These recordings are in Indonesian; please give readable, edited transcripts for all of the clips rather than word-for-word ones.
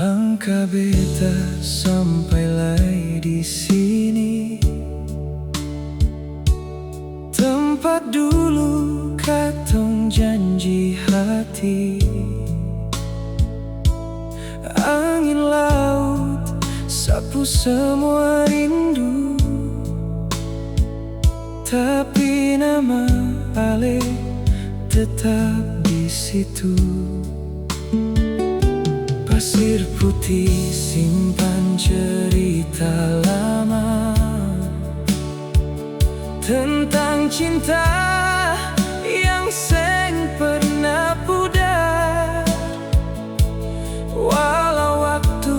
Langkah beta sampailah di sini, tempat dulu katong janji hati. Angin laut sapu semua rindu, tapi nama Ale tetap di situ. Pasir putih simpan cerita lama tentang cinta yang seng pernah pudar. Walau waktu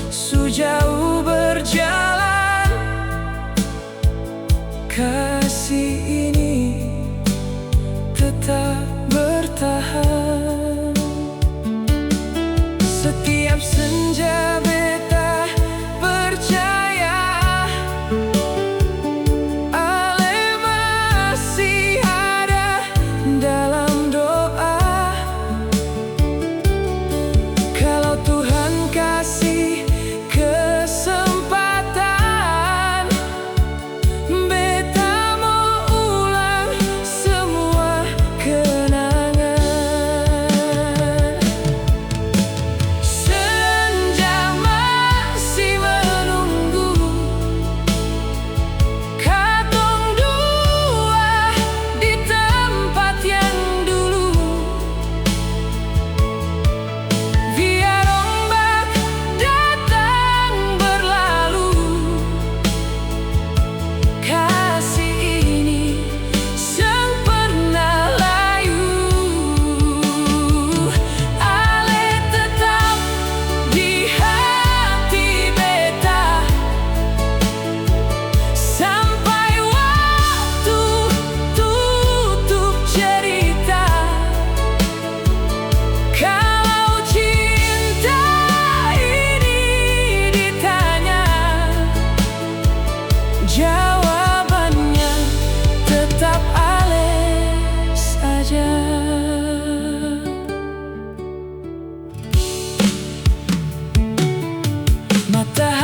sejauh berjalan, kasih ini tetap bertahan. Setiap senja beta percaya Ale masih ada dalam doa. Kalau Tuhan kasih kesempatan, beta mau ulang semua kenangan. Jawabannya tetap Ale saja. Matahari